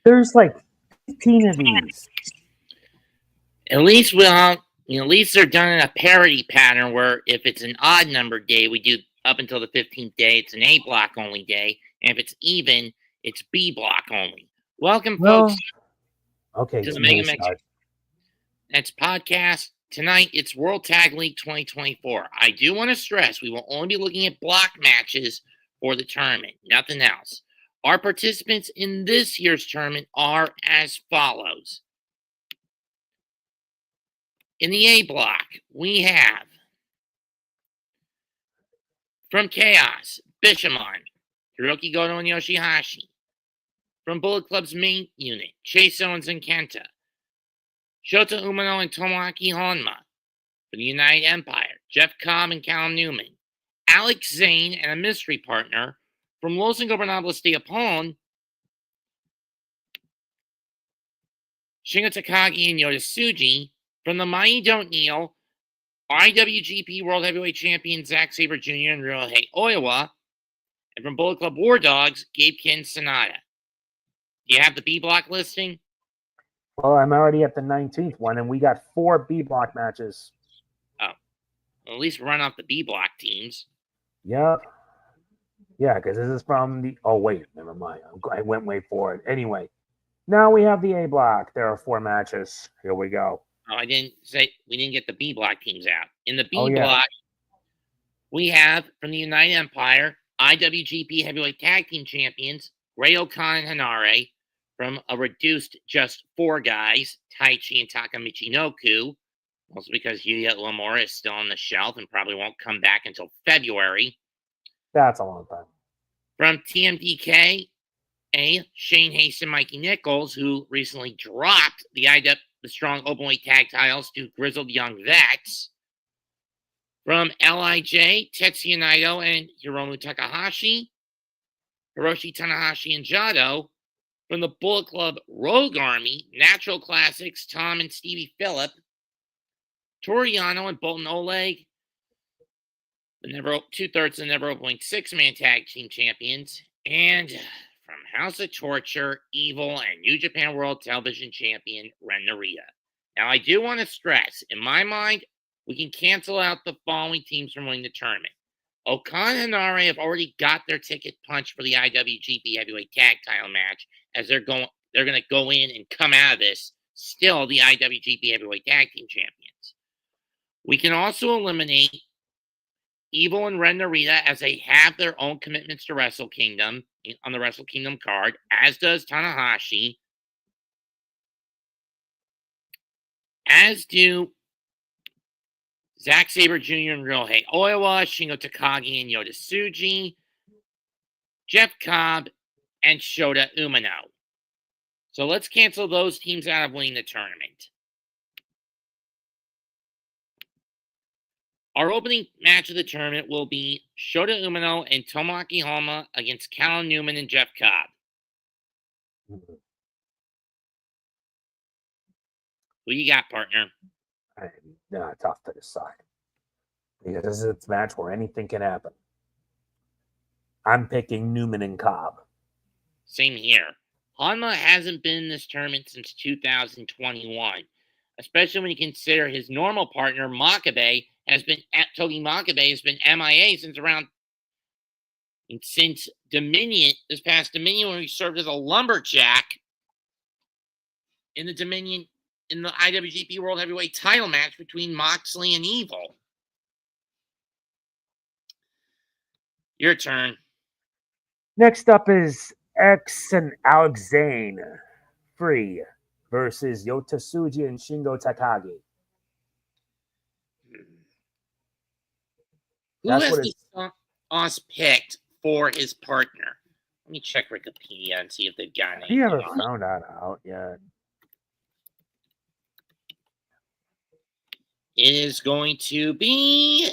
There's like 15 of these. At least at least they're done in a parity pattern where if it's an odd number day, we do up until the 15th day, it's an A block only day. And if it's even, it's B block only. Welcome, folks. Okay, to the MegaMets podcast. Tonight, it's World Tag League 2024. I do want to stress we will only be looking at block matches for the tournament, nothing else. Our participants in this year's tournament are as follows. In the A block, we have from Chaos, Bishamon, Hirooki, Goto, and YOSHI, HASHI. From Bullet Club's main unit, Chase Owens and KENTA. Shota, Umino, and Tomoaki, Honma. For the United Empire, Jeff Cobb and Callum Newman. Alex Zayne and a mystery partner. From Los Ingobernables de Japon, Shingo, Takagi, and Yota Tsuji. From the Mighty Don't Kneel, IWGP World Heavyweight Champion Zack, Sabre Jr. and Ryohei Oiwa. And from Bullet Club War Dogs, Gabe Kin Sonata. Do you have the B block listing? Well, I'm already at the 19th one, and we got 4 B block matches. Oh. Well, at least run off the B block teams. Yep. Yeah, because this is from the... Oh, wait. Never mind. I went way forward. Anyway, now we have the A block. There are 4 matches. Here we go. Oh, I didn't say... We didn't get the B block teams out. In the B block, we have, from the United Empire, IWGP Heavyweight Tag Team Champions, O-Khan HENARE. From a reduced just 4 guys, Taichi and Taka Michinoku, also because Yuya Uemura is still on the shelf and probably won't come back until February. That's a long time. From TMDK, Shane Hayes and Mikey Nichols, who recently dropped the strong openweight tag titles to Grizzled Young Vets. From LIJ, Tetsuya Naito and Hiromu Takahashi. Hiroshi Tanahashi and Jado. From the Bullet Club Rogue Army, Natural Classics, Tom and Stevie Phillip. Toriano and Bolton Oleg, the 2/3 of the Never Openweight 6-man tag team champions. And from House of Torture, Evil, and New Japan World Television Champion, Ren Narita. Now, I do want to stress, in my mind, we can cancel out the following teams from winning the tournament. O-Khan HENARE have already got their ticket punched for the IWGP Heavyweight Tag Title match, as they're going to go in and come out of this still the IWGP Heavyweight Tag Team Champions. We can also eliminate Evil and Ren Narita, as they have their own commitments to Wrestle Kingdom on the Wrestle Kingdom card, as does Tanahashi, as do Zack, Sabre Jr. and Ryohei Oiwa, Shingo, Takagi, and Yota Tsuji, Jeff Cobb, and Shota Umino. So let's cancel those teams out of winning the tournament. Our opening match of the tournament will be Shota Umino and Tomoaki Honma against Callum Newman and Jeff Cobb. Who you got, partner? Tough to decide. Because this is a match where anything can happen. I'm picking Newman and Cobb. Same here. Honma hasn't been in this tournament since 2021, especially when you consider his normal partner, Togi Makabe, has been MIA since Dominion, this past Dominion, when he served as a lumberjack in the Dominion, in the IWGP World Heavyweight title match between Moxley and Evil. Your turn. Next up is X and Alex Zayne Free versus Yota Tsuji and Shingo Takagi. Who has the sauce picked for his partner? Let me check Wikipedia and see if they've got anything. You haven't found that out yet. It is going to be...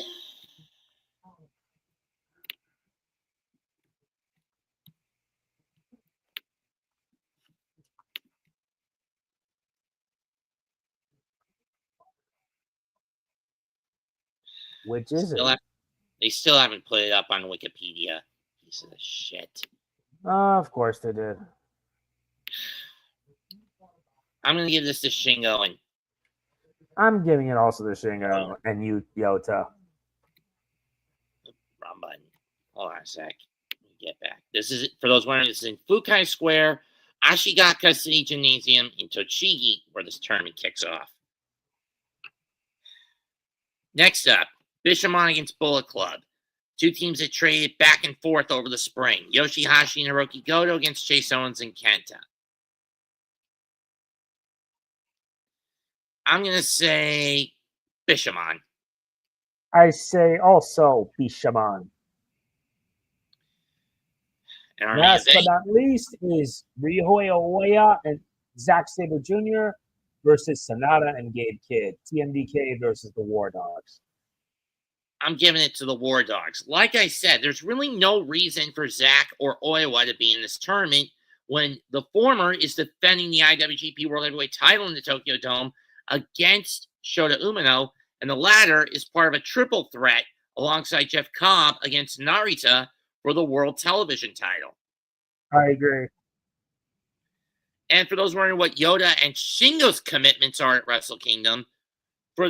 Which is it? They still haven't put it up on Wikipedia. Piece of shit. Of course they did. I'm going to give this to Shingo and I'm giving it also to Shingo and Yota. wrong button. Hold on a sec. Let me get back. This is, for those wondering, this is in Fukai Square, Ashigaka City Gymnasium in Tochigi, where this tournament kicks off. Next up, Bishamon against Bullet Club. Two teams that traded back and forth over the spring. YOSHI, HASHI, and Hirooki Goto against Chase Owens and KENTA. I'm going to say Bishamon. I say also Bishamon. Last but not least is Ryohei Oiwa and Zack Sabre Jr. versus Sonata and Gabe Kidd. TMDK versus the War Dogs. I'm giving it to the War Dogs. Like I said, there's really no reason for Zack or Oiwa to be in this tournament when the former is defending the IWGP World Heavyweight title in the Tokyo Dome against Shota Umino, and the latter is part of a triple threat alongside Jeff Cobb against Narita for the World Television title. I agree. And for those wondering what Yota and Shingo's commitments are at Wrestle Kingdom, for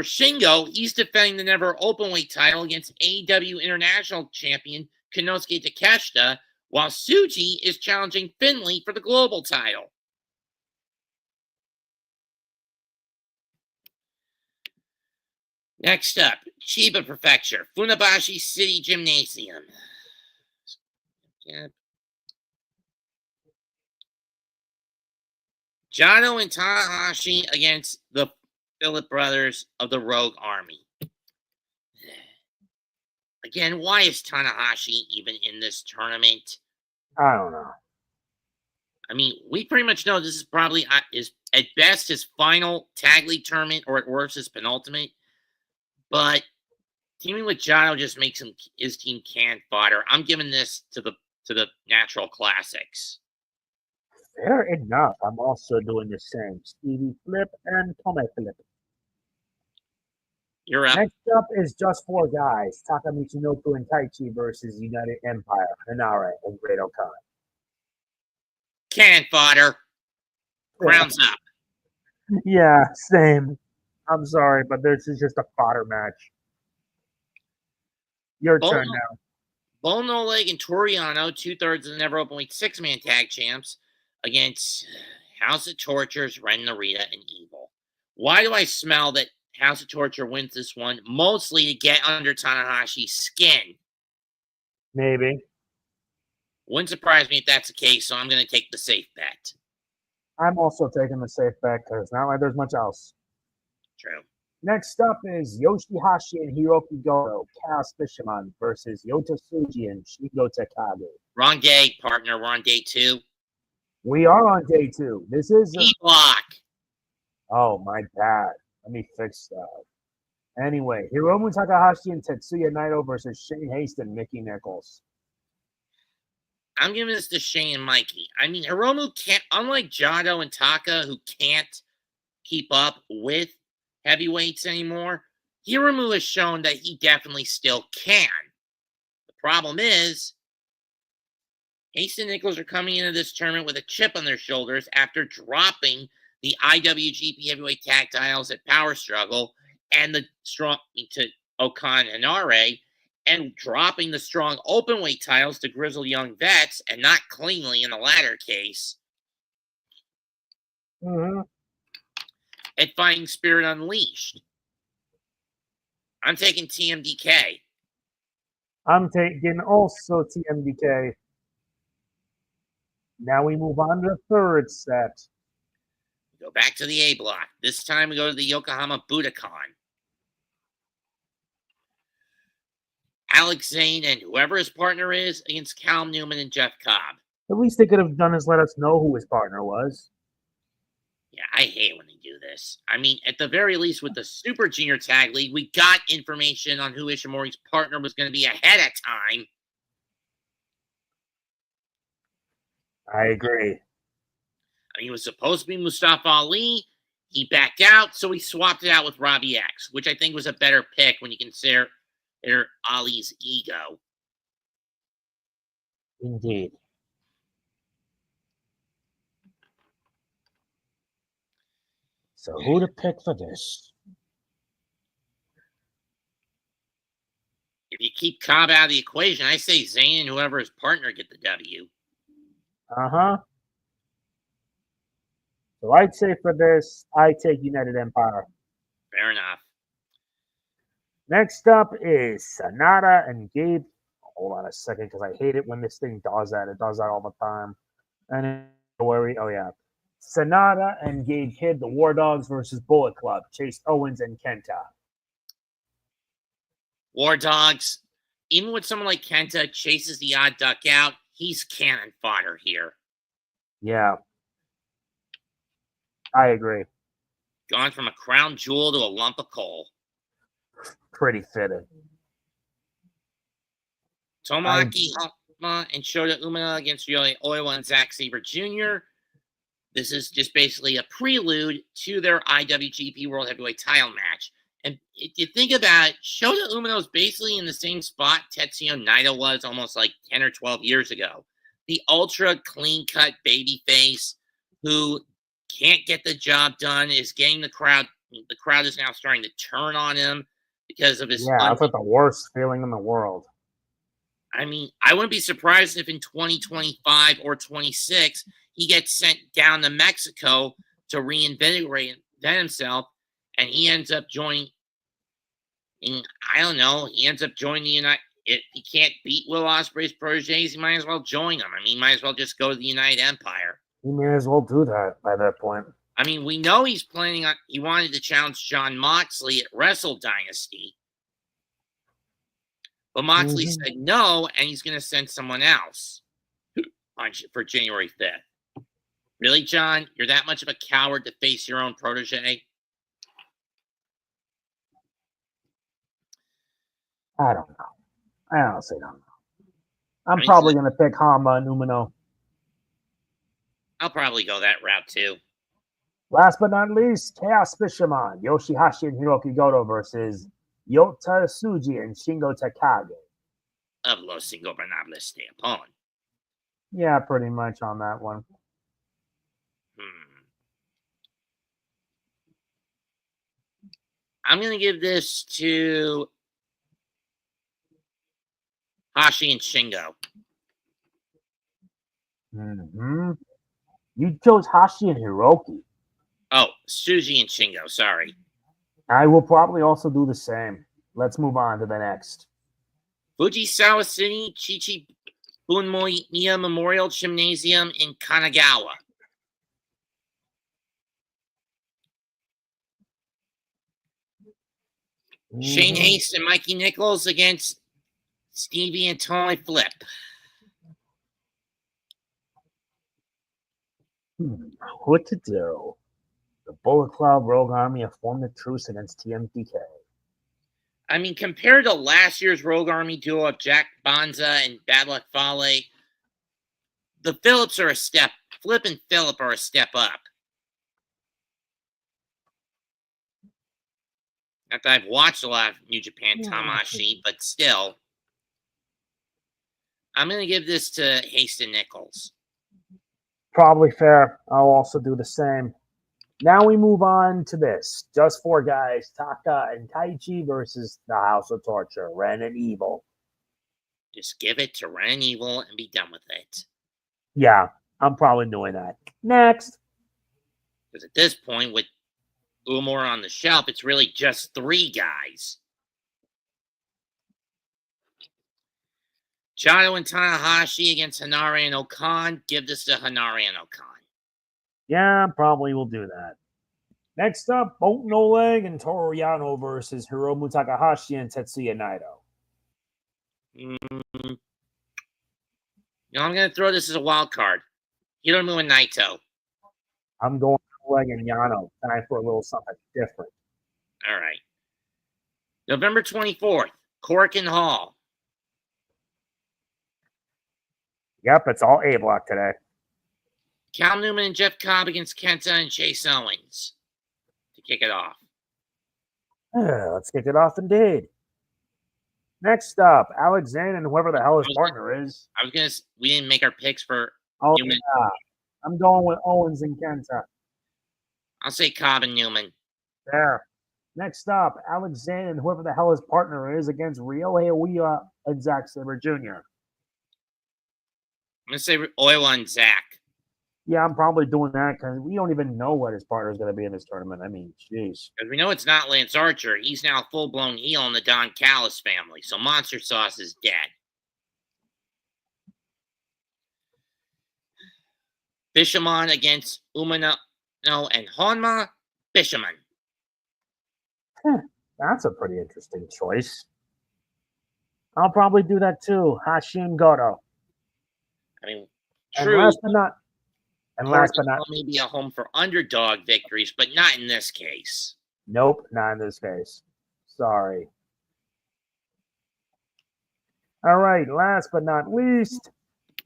Shingo, he's defending the Never Openweight title against AEW International Champion Konosuke Takeshita, while Tsuji is challenging Finlay for the global title. Next up, Chiba Prefecture, Funabashi City Gymnasium. Jado and Tanahashi against the Phillip brothers of the Rogue Army. Again, why is Tanahashi even in this tournament? I don't know. I mean, we pretty much know this is probably at best his final tag league tournament, or at worst his penultimate. But teaming with Jado just makes his team can fodder. I'm giving this to the Natural Classics. Fair enough. I'm also doing the same. Stevie Flip and Tomoaki Flip. You're up. Next up is just four guys. Taka Michinoku and Taichi versus United Empire, Henare, and Great O-Khan. Can fodder. Rounds up. Yeah, same. I'm sorry, but this is just a fodder match. Your turn now. Bone No Leg and Toriano, 2/3 of the Never Openweight 6-man tag champs, against House of Tortures, Ren Narita, and Evil. Why do I smell that House of Torture wins this one? Mostly to get under Tanahashi's skin. Maybe. Wouldn't surprise me if that's the case, so I'm going to take the safe bet. I'm also taking the safe bet because it's not like there's much else. True. Next up is YOSHI, HASHI, and Hirooki Goto, Chaos Bishamon versus Yota Tsuji and Shingo Takagi. Wrong day, partner. We're on day 2. We are on day 2. This is E-block. Oh, my bad. Let me fix that. Anyway, Hiromu Takahashi and Tetsuya Naito versus Shane Haste and Mickey Nichols. I'm giving this to Shane and Mikey. I mean, Hiromu can't, unlike Jado and Taka, who can't keep up with heavyweights anymore, Hiromu has shown that he definitely still can. The problem is, Haste and Nichols are coming into this tournament with a chip on their shoulders after dropping the IWGP Heavyweight Tag Titles at Power Struggle and the strong to O-Khan HENARE, and dropping the strong openweight titles to grizzled young vets, and not cleanly in the latter case. At Fighting Spirit Unleashed. I'm taking TMDK. I'm taking also TMDK. Now we move on to the third set. Go back to the A block. This time we go to the Yokohama Budokan. Alex Zayne and whoever his partner is against Callum, Newman, and Jeff Cobb. The least they could have done is let us know who his partner was. Yeah, I hate when they do this. I mean, at the very least, with the Super Junior Tag League, we got information on who Ishimori's partner was going to be ahead of time. I agree. I mean, it was supposed to be Mustafa Ali. He backed out, so he swapped it out with Robbie X, which I think was a better pick when you consider Ali's ego. Indeed. So who to pick for this? If you keep Cobb out of the equation, I say Zayne and whoever his partner get the W. Uh-huh. So I'd say for this, I take United Empire. Fair enough. Next up is Sanada and Gabe. Hold on a second, because I hate it when this thing does that. It does that all the time. And worry. Oh yeah, Sanada and Gabe Kidd, the War Dogs versus Bullet Club, Chase Owens and Kenta. War Dogs. Even with someone like Kenta chases the odd duck out, he's cannon fodder here. Yeah, I agree. Gone from a crown jewel to a lump of coal. Pretty fitting. Tomoaki, Honma, and Shota Umino against Ryohei, Oiwa, and Zack Sabre Jr. This is just basically a prelude to their IWGP World Heavyweight title match. And if you think about it, Shota Umino is basically in the same spot Tetsuya Naito was almost like 10 or 12 years ago. The ultra clean-cut babyface who can't get the job done, is getting the crowd. The crowd is now starting to turn on him because of his. Yeah, that's like the worst feeling in the world. I mean, I wouldn't be surprised if in 2025 or 26 he gets sent down to Mexico to reinvigorate himself, and he ends up joining. I don't know. He ends up joining the United. If he can't beat Will Ospreay's proteges, he might as well join them. I mean, he might as well just go to the United Empire. He may as well do that by that point. I mean, we know he's planning on. He wanted to challenge Jon Moxley at Wrestle Dynasty, but Moxley said no, and he's going to send someone else for January 5th. Really, John? You're that much of a coward to face your own protege? I don't know. I honestly don't know. I'm probably going to pick Honma and Umino. I'll probably go that route too. Last but not least, Chaos Bishamon, YOSHI, HASHI, and Hirooki Goto versus Yota, Tsuji, and Shingo Takagi. Of Los Ingobernables de Japon. Yeah, pretty much on that one. I'm going to give this to HASHI and Shingo. You chose HASHI and Hirooki. Oh, Tsuji and Shingo, sorry. I will probably also do the same. Let's move on to the next. Fujisawa City Chichi Bunmoya Memorial Gymnasium in Kanagawa. Shane Haste and Mikey Nichols against Stevie and Tony Flip. What to do? The Bullet Club Rogue Army have formed a truce against TMDK. I mean, compared to last year's Rogue Army duo of Jack Bonza and Bad Luck Fale, the Phillips are a step. Flip and Phillip are a step up. Not that I've watched a lot of New Japan Tamashi, but still. I'm going to give this to Haste and Nichols. Probably fair. I'll also do the same. Now we move on to this. Just four guys, Taka and Taichi versus the House of Torture, Ren and Evil. Just give it to Ren and Evil and be done with it. Yeah, I'm probably doing that. Next. Because at this point, with Umor on the shelf, it's really just three guys. Jado and Tanahashi against HENARE and O-Khan. Give this to HENARE and O-Khan. Yeah, probably will do that. Next up, Boat No Leg and Toru Yano versus Hiromu Takahashi and Tetsuya Naito. I'm going to throw this as a wild card. Hiromu and Naito. I'm going No Leg and Yano. Time for a little something different. All right. November 24th, Korakuen Hall. Yep, it's all A block today. Callum Newman and Jeff Cobb against Kenta and Chase Owens to kick it off. Let's kick it off indeed. Next up, Alex Zane and whoever the hell his partner is. We didn't make our picks for Oh, Newman. Yeah. I'm going with Owens and Kenta. I'll say Cobb and Newman. There. Next up, Alexander and whoever the hell his partner is against Ryohei, Oiwa, and Zack Sabre Jr. I'm going to say Oiwa and Zack. Yeah, I'm probably doing that because we don't even know what his partner is going to be in this tournament. I mean, jeez. Because we know it's not Lance Archer. He's now a full-blown heel in the Don Callis family, so Monster Sauce is dead. Bishamon against Umino and Honma. Bishamon. That's a pretty interesting choice. I'll probably do that too. HASHI and Goto. I mean, And true. last but not Maybe a home for underdog victories, but not in this case. Nope, not in this case. Sorry. All right, last but not least,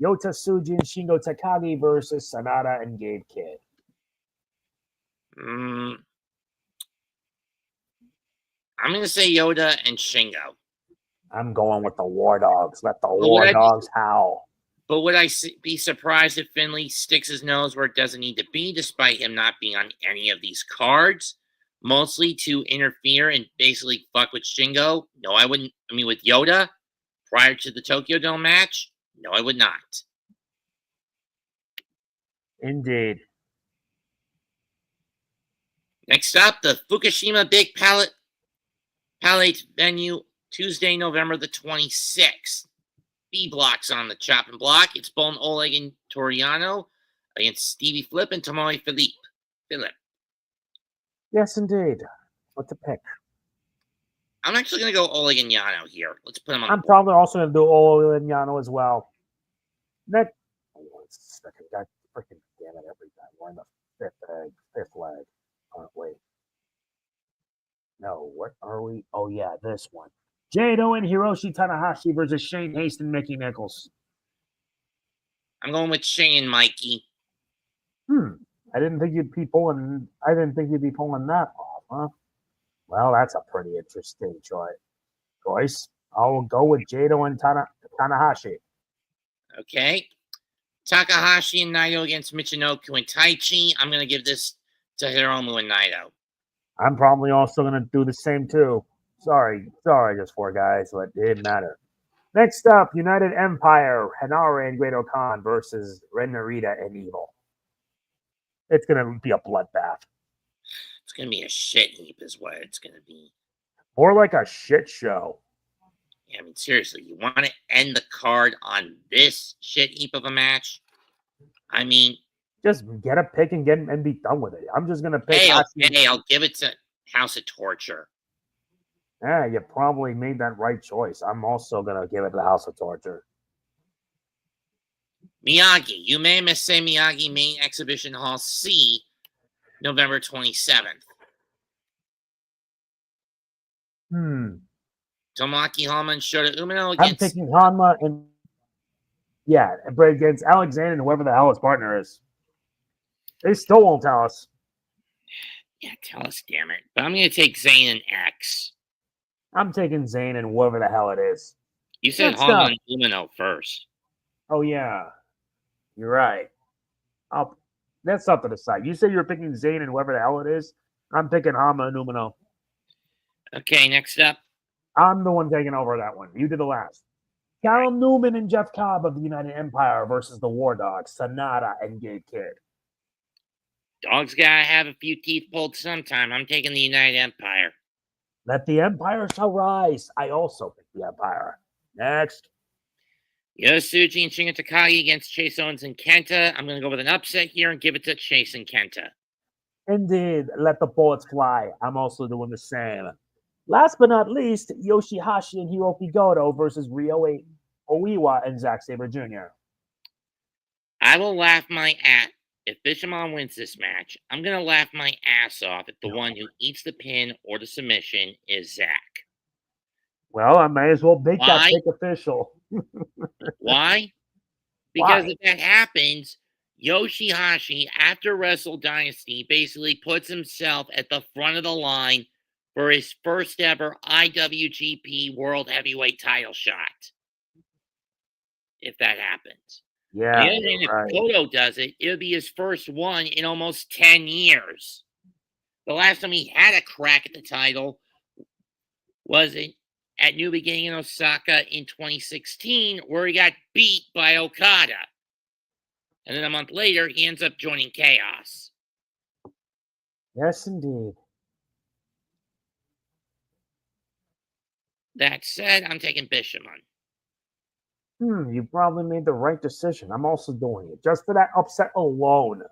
Yota, Tsuji, and Shingo Takagi versus Sanada and Gabe Kidd. I'm going to say Yota and Shingo. I'm going with the War Dogs. Let the War Dogs howl. But would I be surprised if Finley sticks his nose where it doesn't need to be, despite him not being on any of these cards? Mostly to interfere and basically fuck with Shingo? No, I wouldn't. I mean, with Yota, prior to the Tokyo Dome match? No, I would not. Indeed. Next up, the Fukushima Big Palette venue, Tuesday, November the 26th. B blocks on the chopping block. It's Bolin Oleg and Toriano against Stevie Flip and Tomoe Philip. Yes, indeed. What to pick? I'm actually going to go Oleg and Yano here. Let's put him on. I'm probably also going to do Oleg and Yano as well. Next. Second, God, freaking damn it, every time. We're in the fifth leg, aren't we? No, what are we? Oh, yeah, this one. Jado and Hiroshi Tanahashi versus Shane Haste and Mickey Nichols. I'm going with Shane, Mikey. I didn't think you'd be pulling that off, huh? Well, that's a pretty interesting choice. I'll go with Jado and Tanahashi. Okay. Takahashi and Naito against Michinoku and Taichi. I'm going to give this to Hiromu and Naito. I'm probably also going to do the same too. Sorry, just four guys, but it didn't matter. Next up, United Empire, Henare and Great O-Khan versus Ren Narita and Evil. It's going to be a bloodbath. It's going to be a shit heap is what it's going to be. More like a shit show. Yeah, I mean, seriously, you want to end the card on this shit heap of a match? I mean... Just get a pick and be done with it. I'm just going to pick... Hey, I'll give it to House of Torture. Yeah, you probably made that right choice. I'm also going to give it to House of Torture. Miyagi. You may say Miyagi Main Exhibition Hall C, November 27th. Tomoaki, Honma, and Shota Umino against... I'm picking Honma and... Yeah, but against Alexander and whoever the hell his partner is. They still won't tell us. Yeah, tell us, damn it. But I'm going to take Zayne X. I'm taking Zayne and whoever the hell it is. You said Honma and Umino first. Oh, yeah. You're right. That's something to decide. You said you were picking Zayne and whoever the hell it is. I'm picking Honma and Umino. Okay, next up. I'm the one taking over that one. You did the last. Callum, Newman, and Jeff Cobb of the United Empire versus the War Dogs, Sanada and Gabe Kidd. Dog's gotta have a few teeth pulled sometime. I'm taking the United Empire. Let the Empire shall rise. I also pick the Empire. Next. Tsuji and Shingo Takagi against Chase Owens and Kenta. I'm going to go with an upset here and give it to Chase and Kenta. Indeed. Let the bullets fly. I'm also doing the same. Last but not least, YOSHI, HASHI, and Hirooki Goto versus Ryohei, Oiwa, and Zack Sabre Jr. I will laugh my ass. If Bishamon wins this match, I'm going to laugh my ass off if the one who eats the pin or the submission is Zack. Well, I may as well make that pick official. Why? Because if that happens, Yoshihashi, after Wrestle Dynasty, basically puts himself at the front of the line for his first ever IWGP World Heavyweight title shot. If that happens. Yeah. And if Goto does it, it'll be his first one in almost 10 years. the last time he had a crack at the title was at New Beginning in Osaka in 2016, where he got beat by Okada. And then a month later, he ends up joining Chaos. Yes, indeed. That said, I'm taking Bishamon. You probably made the right decision. I'm also doing it, just for that upset alone.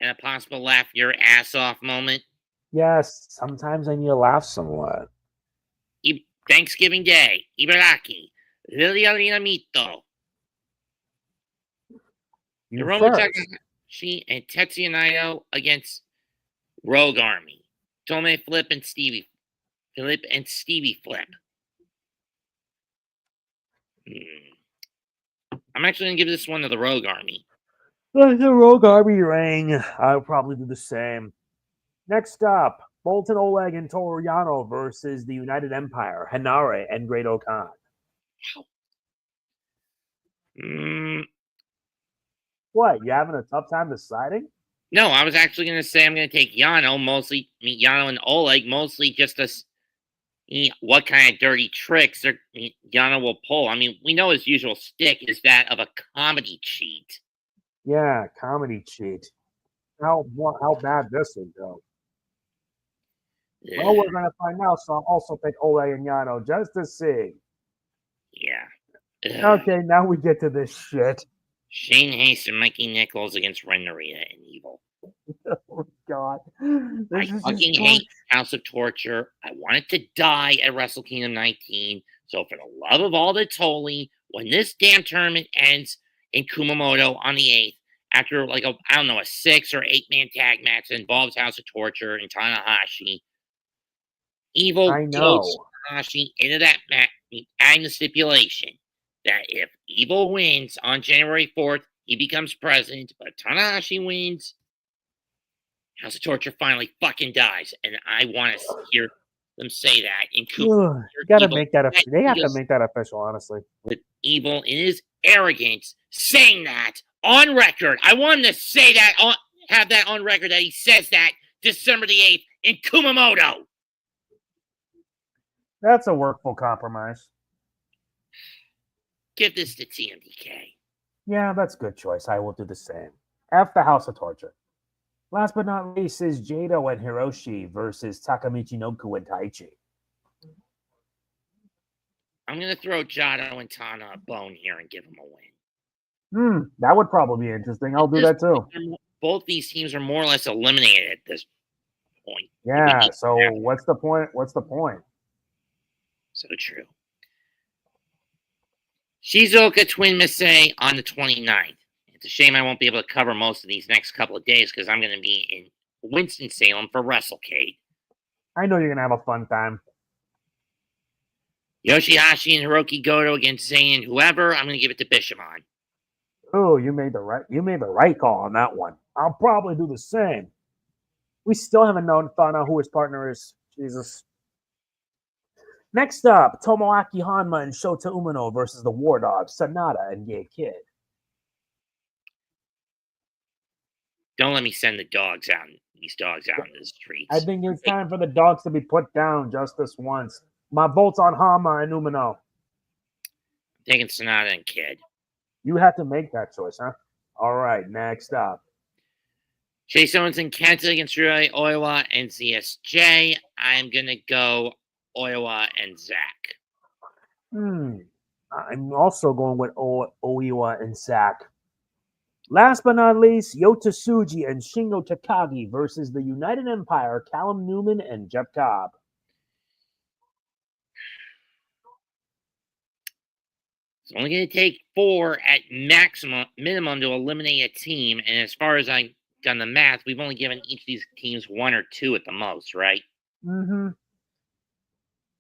And a possible laugh your ass off moment. Yes, sometimes I need to laugh somewhat. Thanksgiving Day, Ibaraki, Lilia Mito. Hiromu Takahashi and Tetsuya Naito against Rogue Army. Tome Flip and Stevie Flip. I'm actually going to give this one to the Rogue Army. The Rogue Army ring. I'll probably do the same. Next up, Bolton Oleg and Toru Yano versus the United Empire, Henare and Great O-Khan. What, you having a tough time deciding? No, I was actually going to say I'm going to take Yano, Yano and Oleg, mostly just to what kind of dirty tricks Yano will pull. I mean, we know his usual stick is that of a comedy cheat. Yeah, comedy cheat. How bad this would go. Yeah. Well, we're going to find out, so I'll also pick Oleg and Yano just to see. Yeah. Okay, now we get to this shit. Shane Hayes and Mikey Nichols against Ren Narita and Evil. Oh, God. I fucking hate House of Torture. I want it to die at Wrestle Kingdom 19. So for the love of all that's holy, when this damn tournament ends in Kumamoto on the 8th, after like a 6 or 8 man tag match that involves House of Torture and Tanahashi, Evil goes Tanahashi into that match, adding the stipulation that if Evil wins on January 4th, he becomes president, but Tanahashi wins, House of Torture finally fucking dies. And I want to hear them say that in Kumamoto. They have to make that official, honestly. With Evil in his arrogance saying that on record. I want him to say that, have that on record that he says that December the 8th in Kumamoto. That's a workable compromise. Give this to TMDK. Yeah, that's a good choice. I will do the same. F the House of Torture. Last but not least is Jado and Hirooki versus Takamichi Noku and Taichi. I'm going to throw Jado and Tana a bone here and give them a win. That would probably be interesting. I'll do that too. Both these teams are more or less eliminated at this point. Yeah, so what's the point? So true. Shizuoka Twin Misei on the 29th. It's a shame I won't be able to cover most of these next couple of days because I'm going to be in Winston-Salem for WrestleCade. I know you're going to have a fun time. HASHI and Hirooki Goto against Zayne and whoever. I'm going to give it to Bishamon. Oh, you made the right call on that one. I'll probably do the same. We still haven't found out who his partner is. Jesus. Next up, Tomoaki Honma and Shota Umino versus the War Dogs, Sanada and Gabe Kidd. Don't let me send these dogs out into the streets. I think it's time for the dogs to be put down just this once. My vote's on Honma and Umino. I'm taking Sanada and Kidd. You have to make that choice, huh? All right, next up. Chase Owens and KENTA against Ryohei, Oiwa, and ZSJ. I'm going to go Oiwa and Zack. I'm also going with Oiwa and Zack. Last but not least, Yota Tsuji and Shingo Takagi versus the United Empire, Callum Newman and Jeff Cobb. It's only going to take 4 at minimum to eliminate a team. And as far as I've done the math, we've only given each of these teams 1 or 2 at the most, right? Mm-hmm.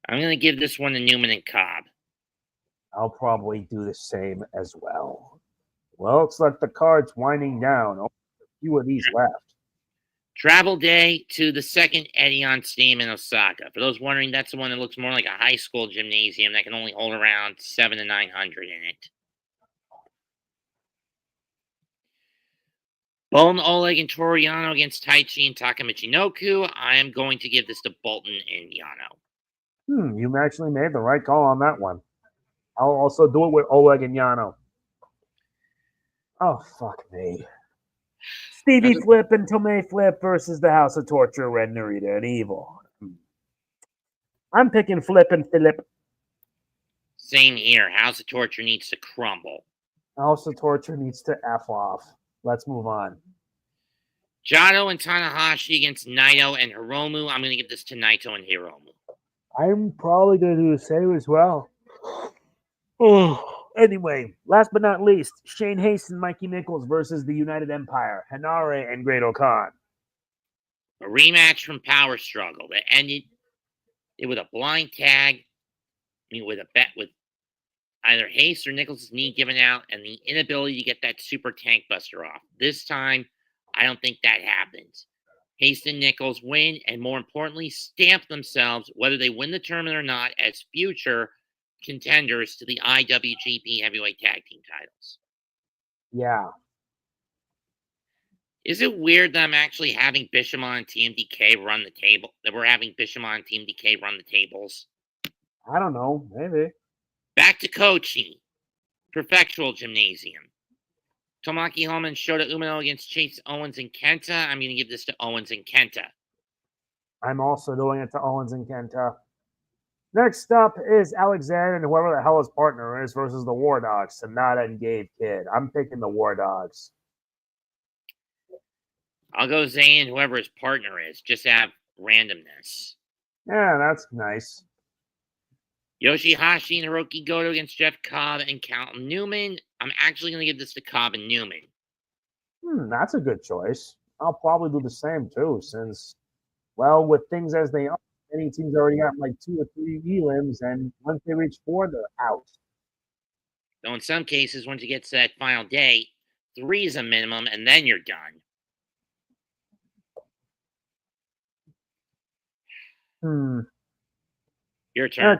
I'm going to give this one to Newman and Cobb. I'll probably do the same as well. Well, it's like the card's winding down. Only a few of these left. Travel day to the second Edion Stadium in Osaka. For those wondering, that's the one that looks more like a high school gymnasium that can only hold around 700 to 900 in it. Bolton, Oleg, and Toru Yano against Taichi and Taka Michinoku. I am going to give this to Bolton and Yano. You actually made the right call on that one. I'll also do it with Oleg and Yano. Oh, fuck me. Stevie Flip and Tomei Flip versus the House of Torture, Red Narita and Evil. I'm picking Flip and Philip. Same here. House of Torture needs to crumble. House of Torture needs to F off. Let's move on. Jado and Tanahashi against Naito and Hiromu. I'm going to give this to Naito and Hiromu. I'm probably going to do the same as well. Oh, anyway, last but not least, Shane Hayes and Mikey Nichols versus the United Empire, Henare and Great O-Khan. A rematch from Power Struggle that ended it with a blind tag. I mean, with a bet with either Hayes or Nichols' knee given out and the inability to get that super tank buster off. This time, I don't think that happens. Hayes and Nichols win, and more importantly, stamp themselves, whether they win the tournament or not, as future contenders to the IWGP Heavyweight Tag Team titles. Yeah. Is it weird that I'm actually having Bishamon and TMDK run the table? That we're having Bishamon and TMDK run the tables? I don't know. Maybe. Back to Kochi. Prefectural Gymnasium. Tomoaki Honma and Shota Umino against Chase Owens and Kenta. I'm going to give this to Owens and Kenta. I'm also doing it to Owens and Kenta. Next up is Alexander and whoever the hell his partner is versus the War Dogs, Sonata and Gabe Kidd. I'm picking the War Dogs. I'll go Zayne and whoever his partner is. Just have randomness. Yeah, that's nice. YOSHI, HASHI, and Hirooki Goto against Jeff Cobb and Callum Newman. I'm actually going to give this to Cobb and Newman. That's a good choice. I'll probably do the same too, since, well, with things as they are, many teams already got like 2 or 3 elims, and once they reach 4, they're out. Though in some cases, once you get to that final day, 3 is a minimum, and then you're done. Your turn.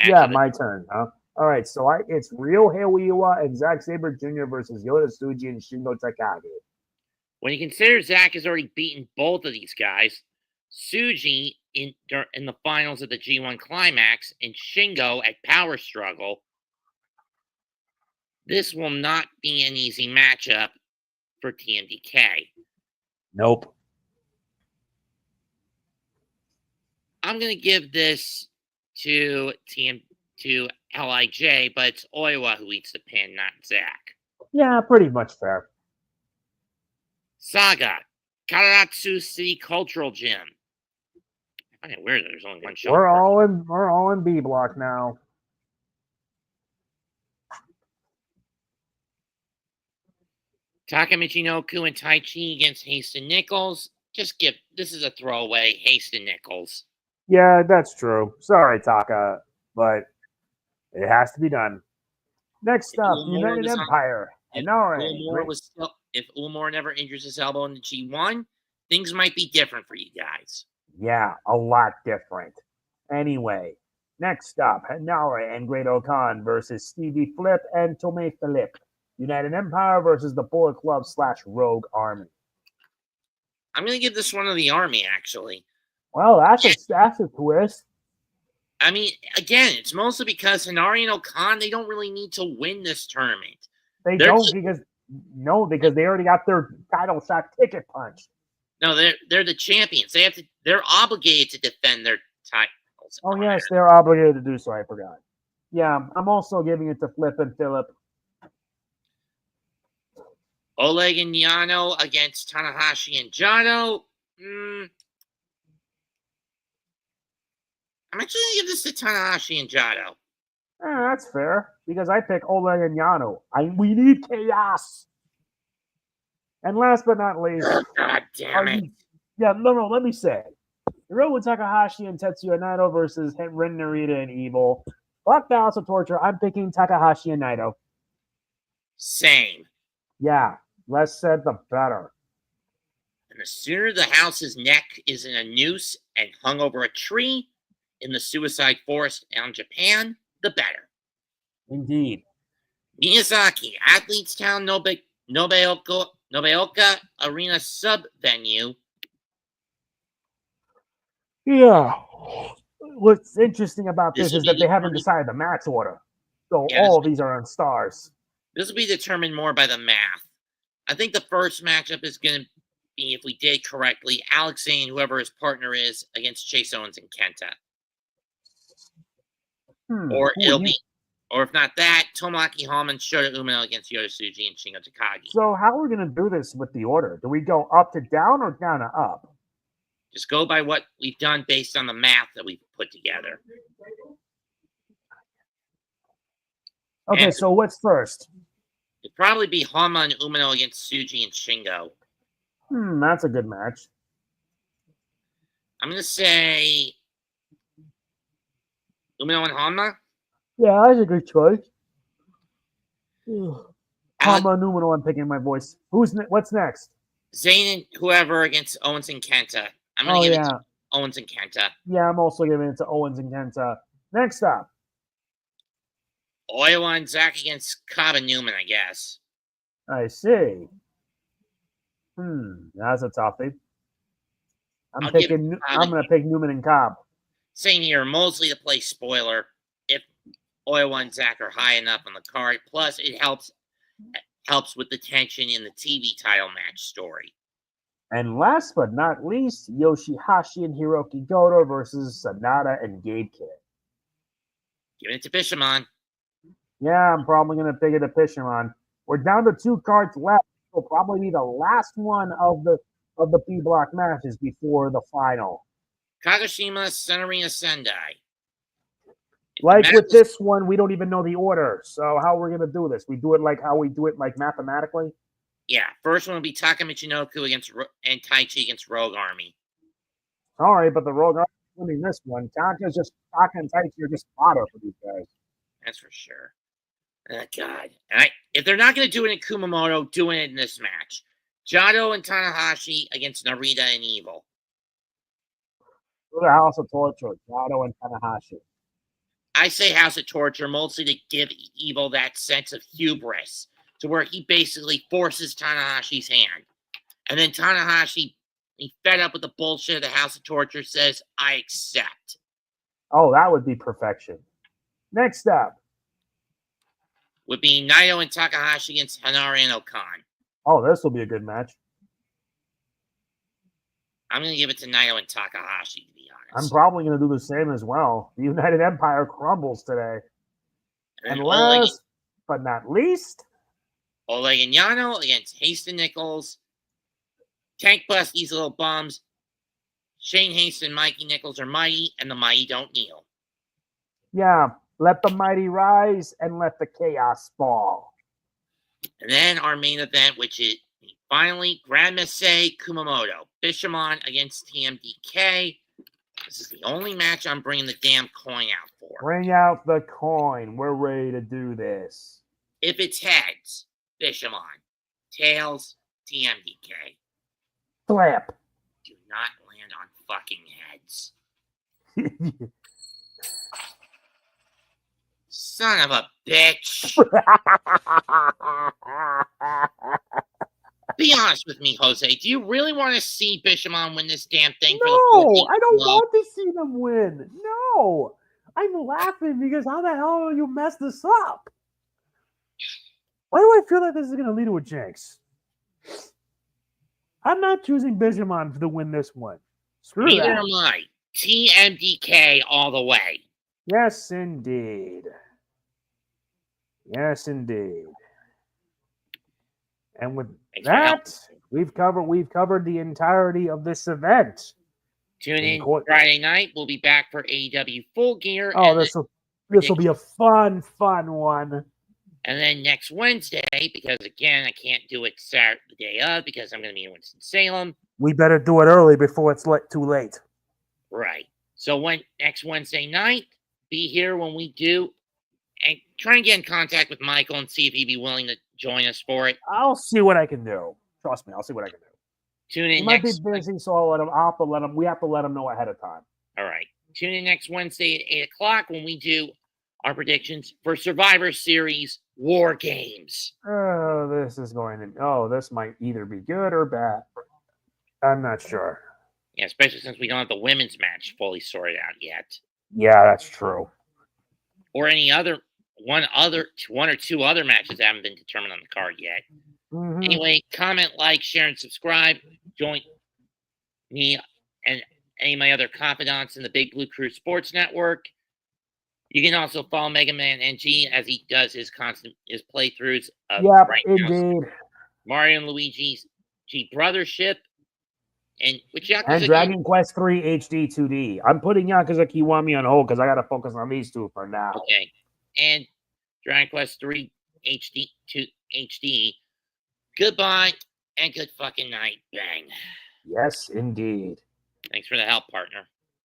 Yeah, my turn, huh? All right, so it's Ryohei and Zack Sabre Jr. versus Yota, Tsuji, and Shingo Takagi. When you consider Zack has already beaten both of these guys, Tsuji in the finals of the G1 Climax, and Shingo at Power Struggle, this will not be an easy matchup for TMDK. Nope. I'm going to give this to LIJ, but it's Oiwa who eats the pin, not Zack. Yeah, pretty much fair. Saga, Kararatsu City Cultural Gym. I find it weird that there's only one show. We're all in B block now. Taka Michinoku and Taichi against Haston Nichols. This is a throwaway, Haston Nichols. Yeah, that's true. Sorry, Taka, but it has to be done. Next up, United Empire. If Uemura never injures his elbow in the G1, things might be different for you guys. Yeah, a lot different. Anyway, next up, Henare and Great O-Khan versus Stevie Flip and Tomei Philip. United Empire versus the Bullet Club / Rogue Army. I'm going to give this one to the Army, actually. Well, that's a twist. I mean, again, it's mostly because Henare and O-Khan, they don't really need to win this tournament. They don't because they already got their title shot ticket punched. No, they're the champions. They're obligated to defend their titles. Oh yes, they're obligated to do so. I forgot. Yeah, I'm also giving it to Flip and Philip. Oleg and Yano against Tanahashi and Jado. I'm actually going to give this to Tanahashi and Jado. That's fair, because I pick Oleg and Yano. We need chaos. And last but not least... God damn it. Let me say. Hiromu Takahashi and Tetsuya Naito versus Ren Narita and Evil. Fuck the House of Torture. I'm picking Takahashi and Naito. Same. Yeah, less said, the better. And the sooner the house's neck is in a noose and hung over a tree in the suicide forest in Japan, the better. Indeed. Miyazaki, Athletes Town, Nobeoko Nobeoka Arena sub-venue. Yeah. What's interesting about This this will is be that they haven't determined- decided the match order. So Yeah, all of these are on stars. This will be determined more by the math. I think the first matchup is going to be, if we did correctly, Alex Zayne, whoever his partner is, against Chase Owens and Kenta. Or it'll be, or if not that, Tomoaki Honma and Shota Umino against Yota Tsuji and Shingo Takagi. So how are we going to do this with the order? Do we go up to down or down to up? Just go by what we've done based on the math that we've put together. Okay, And so what's first? it'd probably be Honma and Umino against Tsuji and Shingo. That's a good match. I'm going to say Umino and Honma. Yeah, that's a good choice. Honma and Umino, I'm picking my voice. What's next? Zayne and whoever against Owens and Kenta. I'm going to give it to Owens and Kenta. Yeah, I'm also giving it to Owens and Kenta. Next up. Oiwa and Zack against Cobb and Newman, I guess. I see. That's a toughie. I'm going to pick Newman and Cobb. Same here. Mostly to play spoiler. If Oiwa and Zack are high enough on the card. Plus, it helps with the tension in the TV title match story. And last but not least, YOSHI, HASHI, and Hirooki Goto versus Sanada and Gabe Kidd. Giving it to Bishamon. Yeah, I'm probably going to pick it to Bishamon. We're down to 2 cards left. Will probably be the last one of the B block matches before the final. Kagoshima Senarina Sendai. Like with this one, we don't even know the order. So how are we going to do this? We do it like how we do it, like mathematically? Yeah, first one will be Taka Michinoku and Taichi against Rogue Army. All right, but the Rogue Army winning this one. Taka and Taichi are just fodder for these guys. That's for sure. Oh, God. If they're not going to do it in Kumamoto, doing it in this match. Jado and Tanahashi against Narita and Evil. The House of Torture, Jado and Tanahashi. I say House of Torture mostly to give Evil that sense of hubris to where he basically forces Tanahashi's hand. And then Tanahashi, he fed up with the bullshit of the House of Torture, says, I accept. Oh, that would be perfection. Next up. Would be Naito and Takahashi against Henare and O-Khan. Oh, this will be a good match. I'm going to give it to Naito and Takahashi, to be honest. I'm probably going to do the same as well. The United Empire crumbles today. And last but not least, Oleg and Yano against Haston Nichols. Tank bust these little bums. Shane Haston and Mikey Nichols are mighty, and the mighty don't kneel. Yeah, let the mighty rise and let the chaos fall. And then our main event, which is finally Grand Mesei Kumamoto. Bishamon against TMDK. This is the only match I'm bringing the damn coin out for. Bring out the coin. We're ready to do this. If it's heads, Bishamon. Tails, TMDK. Flip. Do not land on fucking heads. Son of a bitch. Be honest with me, Jose. Do you really want to see Bishamon win this damn thing? No, I don't want to see them win. No. I'm laughing because how the hell you messed this up? Why do I feel like this is going to lead to a jinx? I'm not choosing Bishamon to win this one. Screw Neither that. am I. TMDK all the way. Yes, indeed. Yes, indeed. And with that, we've covered the entirety of this event. Tune in Friday night. We'll be back for AEW Full Gear. Oh, this will be a fun one. And then next Wednesday, because again, I can't do it Saturday the day of because I'm going to be in Winston-Salem. We better do it early before it's too late. Right. So next Wednesday night, be here when we do. And try and get in contact with Michael and see if he'd be willing to join us for it. I'll see what I can do. Trust me, I'll see what I can do. Tune in. He might be busy, so we have to let him know ahead of time. All right. Tune in next Wednesday at 8 o'clock when we do our predictions for Survivor Series War Games. Oh, this is going to. Oh, this might either be good or bad. I'm not sure. Yeah, especially since we don't have the women's match fully sorted out yet. Yeah, that's true. Or any other one or two other matches that haven't been determined on the card yet. Mm-hmm. Anyway, comment, like, share, and subscribe. Join me and any of my other confidants in the Big Blue Crew Sports Network. You can also follow MegaMan NG as he does his playthroughs of indeed. Mario and Luigi's G Brothership and Dragon Quest 3 HD 2D. I'm putting Yakuza Kiwami on hold because I gotta focus on these two for now. Okay. And Dragon Quest 3 HD 2 HD. Goodbye and good fucking night. Bang. Yes, indeed. Thanks for the help, partner.